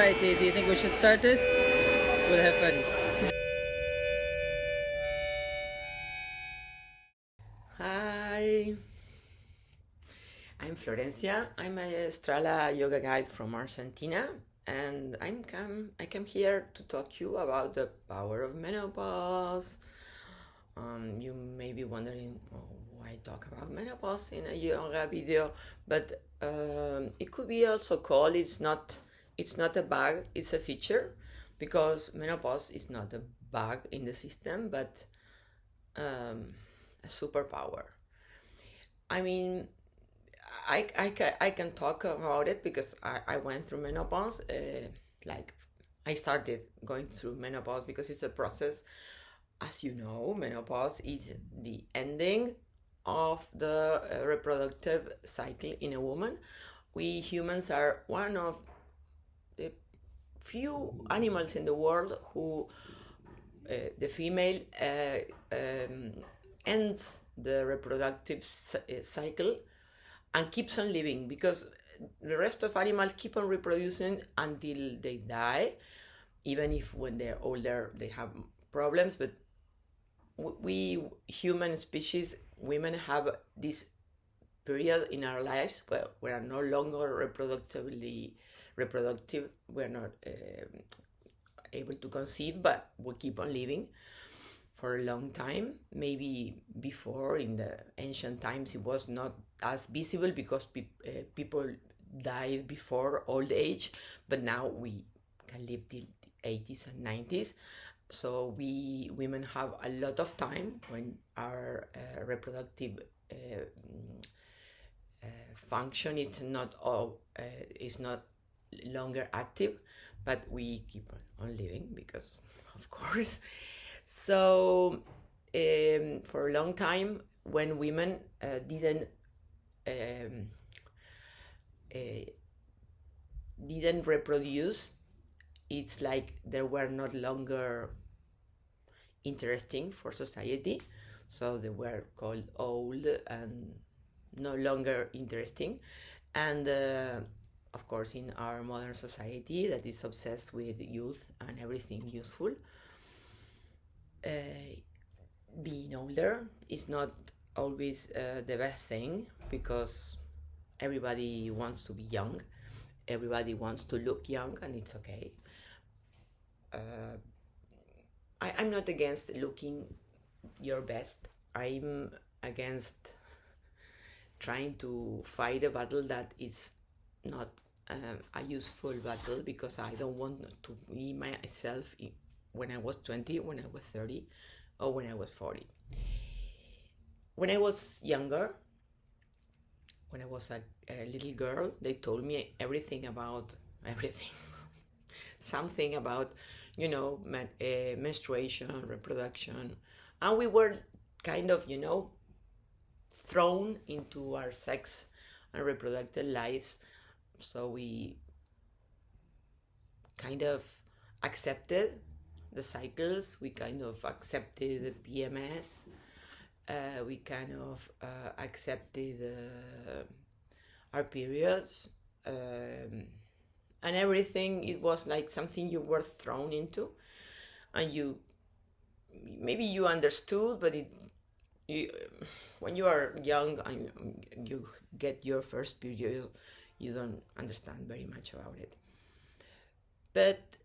right, Daisy, you think we should start this? We'll have fun. Hi, I'm Florencia. I'm a strala yoga guide from Argentina, and I come here to talk to you about the power of menopause. You may be wondering, why talk about menopause in a yoga video, but it could be also called it's not a bug, it's a feature, because menopause is not a bug in the system, but a superpower. I mean, I can talk about it because I went through menopause. Like, I started going through menopause because it's a process. As you know, menopause is the ending of the reproductive cycle in a woman. We humans are one of the few animals in the world who the female ends the reproductive cycle and keeps on living, because the rest of animals keep on reproducing until they die, even if when they're older they have problems. But we human species, women, have this period in our lives where we are no longer reproductive. We're not able to conceive, but we keep on living for a long time. Maybe before, in the ancient times, it was not as visible because people died before old age, but now we can live till the 80s and 90s. So we women have a lot of time when our reproductive function is not longer active, but we keep on living because, of course. So for a long time, when women didn't reproduce, it's like they were not longer interesting for society. So they were called old and no longer interesting. And of course, in our modern society that is obsessed with youth and everything useful, being older is not always the best thing, because everybody wants to be young, everybody wants to look young, and it's okay. I'm not against looking your best. I'm against trying to fight a battle that is not a useful battle, because I don't want to be myself when I was 20, when I was 30, or when I was 40. When I was younger, when I was a little girl, they told me everything about everything. Something about, menstruation, reproduction. And we were kind of, thrown into our sex and reproductive lives. So we kind of accepted the cycles, we kind of accepted the PMS, we kind of accepted our periods, and everything. It was like something you were thrown into, and maybe you understood, but when you are young and you get your first period, you don't understand very much about it. But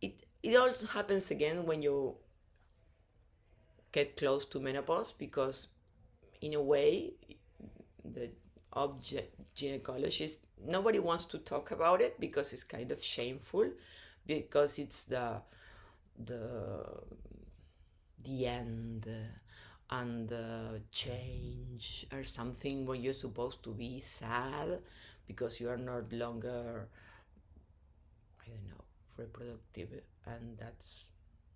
it also happens again when you get close to menopause, because in a way, the gynecologist, nobody wants to talk about it because it's kind of shameful, because it's the end and the change or something, when you're supposed to be sad because you are not longer, I don't know, reproductive, and that's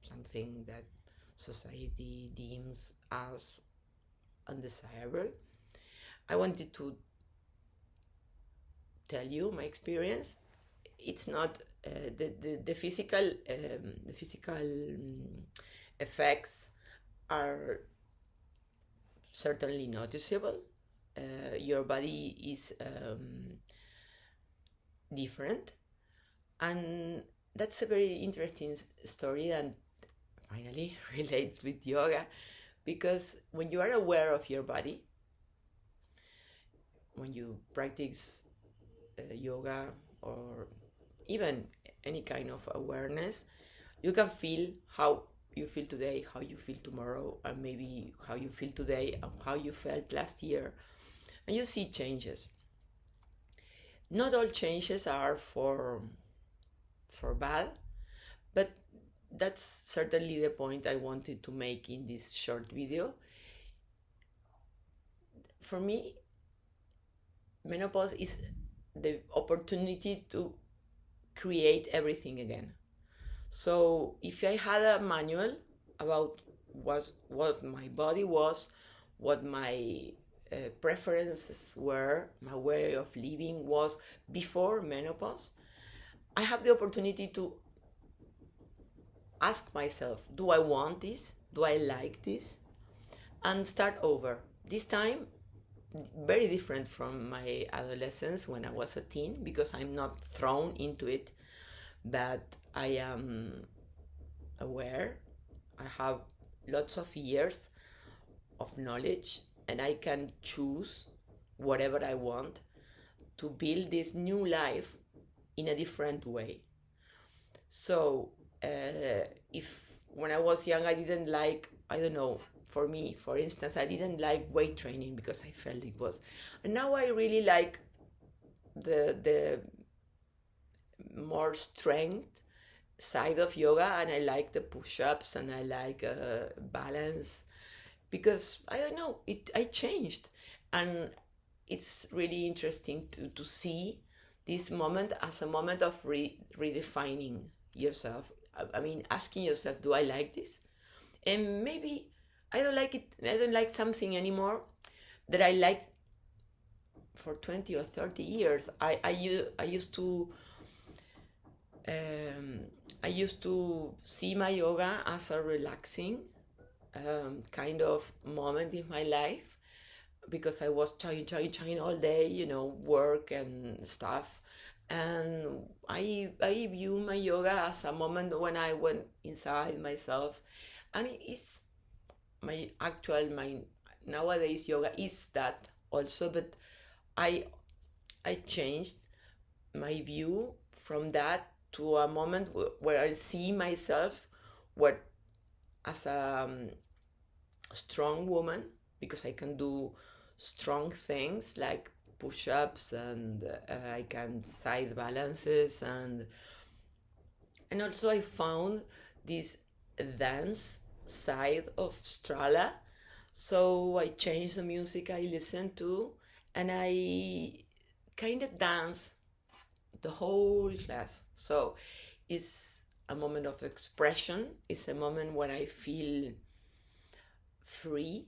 something that society deems as undesirable. I wanted to tell you my experience. It's not the physical effects are certainly noticeable. Your body is different, And that's a very interesting story, and finally relates with yoga, because when you are aware of your body, when you practice yoga or even any kind of awareness, you can feel how you feel today, how you feel tomorrow, and maybe how you feel today and how you felt last year, and you see changes. Not all changes are for bad, but that's certainly the point I wanted to make in this short video. For me, menopause is the opportunity to create everything again. So if I had a manual about what my body was, what my preferences were, my way of living was before menopause, I have the opportunity to ask myself, do I want this? Do I like this? And start over. This time, very different from my adolescence when I was a teen, because I'm not thrown into it, but I am aware. I have lots of years of knowledge, and I can choose whatever I want to build this new life in a different way. So if when I was young I didn't like, I don't know, for me, for instance, I didn't like weight training because I felt it was, and now I really like the more strength side of yoga, and I like the push-ups, and I like balance, because I don't know, I changed, and it's really interesting to see this moment as a moment of redefining yourself. I mean, asking yourself, do I like this? And maybe I don't like it. I don't like something anymore that I liked for 20 or 30 years. I used to I used to see my yoga as a relaxing kind of moment in my life, because I was trying all day, you know, work and stuff. And I view my yoga as a moment when I went inside myself, and it's my nowadays yoga is that also, but I changed my view from that to a moment where I see myself what as a strong woman, because I can do strong things like push-ups, and I can side balances, and also I found this dance side of strala. So I changed the music I listen to, and I kind of dance the whole class. So it's a moment of expression. It's a moment when I feel free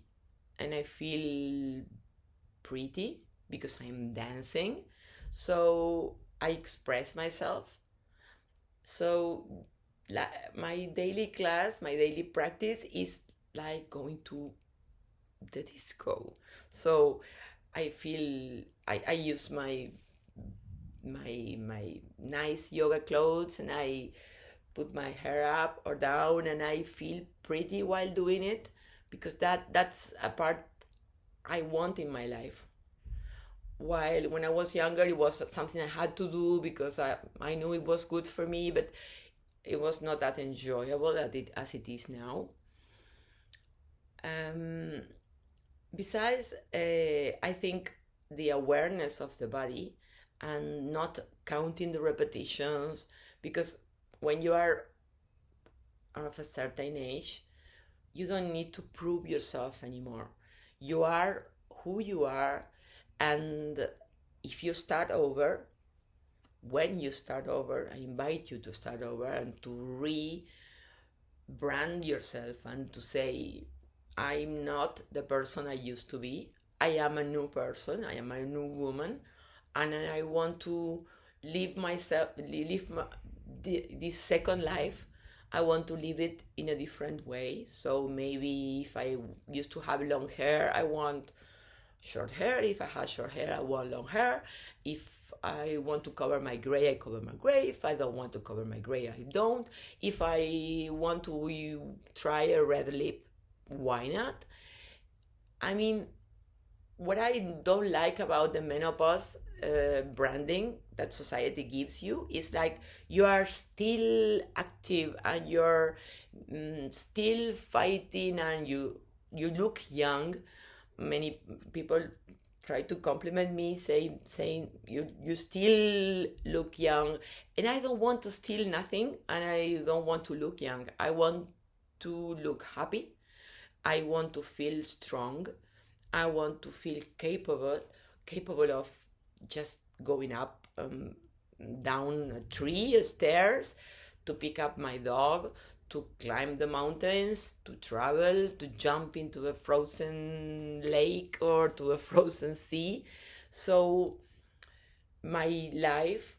and I feel pretty because I'm dancing. So I express myself. So my daily class, my daily practice is like going to the disco. So I feel I use my nice yoga clothes, and I put my hair up or down, and I feel pretty while doing it, because that's a part I want in my life. While when I was younger, it was something I had to do because I knew it was good for me, but it was not that enjoyable as it is now. Besides, I think the awareness of the body and not counting the repetitions, because when you are of a certain age, you don't need to prove yourself anymore. You are who you are, and if you start over, when you start over, I invite you to start over and to rebrand yourself and to say, I'm not the person I used to be. I am a new person. I am a new woman, and I want to live this second life. I want to live it in a different way. So maybe if I used to have long hair, I want short hair. If I have short hair, I want long hair. If I want to cover my gray, I cover my gray. If I don't want to cover my gray, I don't. If I want to try a red lip, why not? I mean, what I don't like about the menopause branding that society gives you is like you are still active and you're still fighting and you look young. Many people try to compliment me, saying you still look young, and I don't want to steal nothing, and I don't want to look young. I want to look happy. I want to feel strong. I want to feel capable of just going up, down a tree, stairs, to pick up my dog, to climb the mountains, to travel, to jump into a frozen lake or to a frozen sea. So my life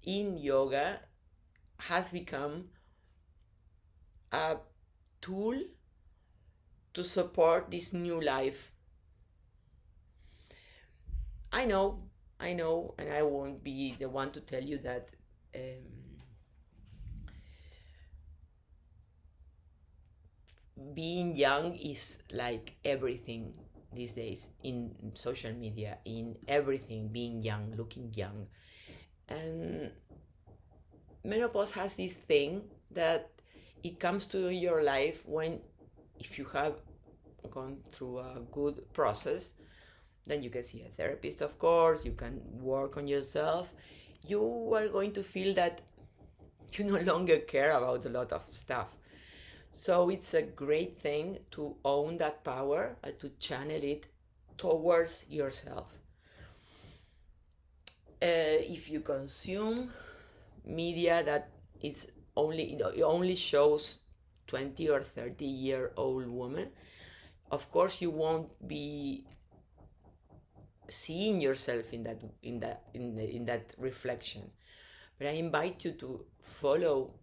in yoga has become a tool to support this new life. I know, and I won't be the one to tell you that being young is like everything these days in social media, in everything, being young, looking young. And menopause has this thing that it comes to your life when, if you have gone through a good process, then you can see a therapist, of course, you can work on yourself. You are going to feel that you no longer care about a lot of stuff. So it's a great thing to own that power and to channel it towards yourself. If you consume media that is it only shows 20 or 30-year-old women, of course you won't be seeing yourself in that reflection. But I invite you to follow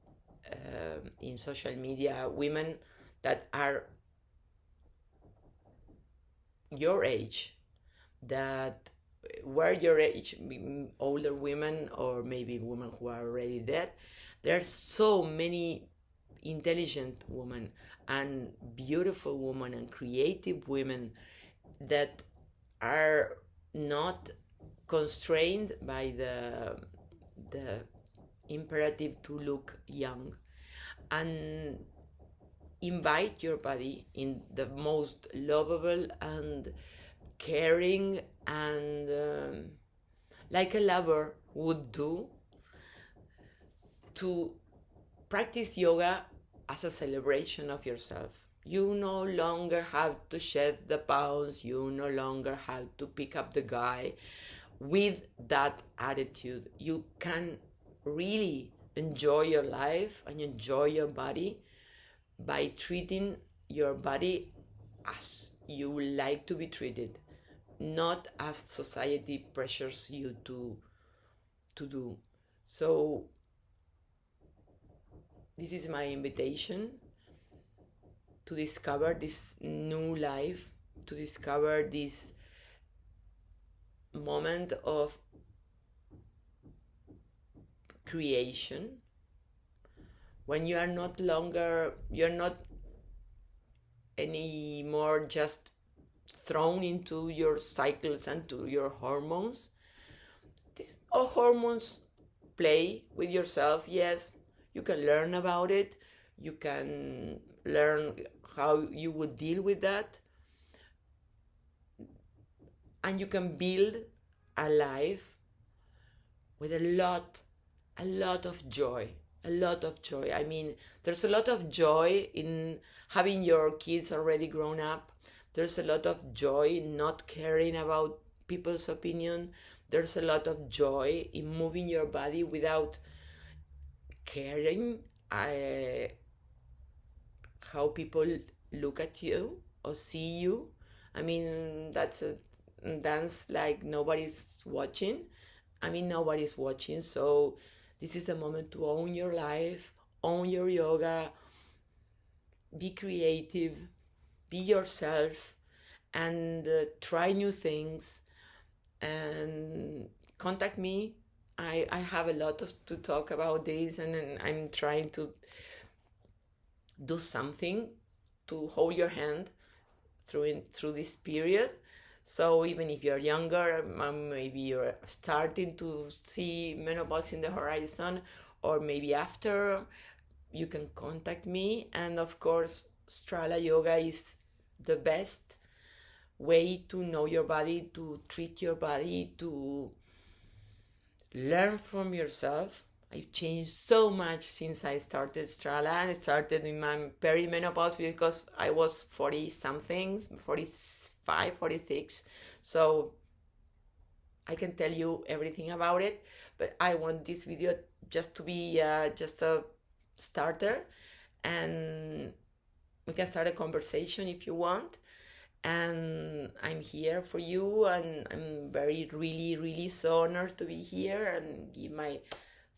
in social media women that are your age, that were your age, older women or maybe women who are already dead. There are so many intelligent women and beautiful women and creative women that are not constrained by the imperative to look young, and invite your body in the most lovable and caring and like a lover would do, to practice yoga as a celebration of yourself. You no longer have to shed the pounds, you no longer have to pick up the guy with that attitude. You can really enjoy your life and enjoy your body by treating your body as you would like to be treated, not as society pressures you to do. So this is my invitation to discover this new life, to discover this moment of creation when you're not anymore just thrown into your cycles and to your hormones. All hormones play with yourself. Yes, you can learn about it, you can learn how you would deal with that, and you can build a life with a lot of joy. I mean, there's a lot of joy in having your kids already grown up. There's a lot of joy in not caring about people's opinion. There's a lot of joy in moving your body without caring how people look at you or see you. I mean, that's a dance like nobody's watching. Nobody's watching, so this is the moment to own your life, own your yoga, be creative, be yourself, and try new things and contact me. I have a lot to talk about this, and I'm trying to do something to hold your hand through this period. So even if you're younger, maybe you're starting to see menopause in the horizon, or maybe after, you can contact me. And of course, Strala Yoga is the best way to know your body, to treat your body, to learn from yourself. I've changed so much since I started Strala, and I started in my perimenopause because I was 40 something, 45, 46. So I can tell you everything about it, but I want this video just to be just a starter, and we can start a conversation if you want. And I'm here for you, and I'm really so honored to be here, and give my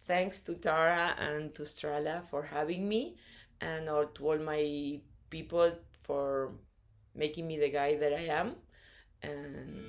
thanks to Tara and to Strala for having me, and to all my people for making me the guy that I am. And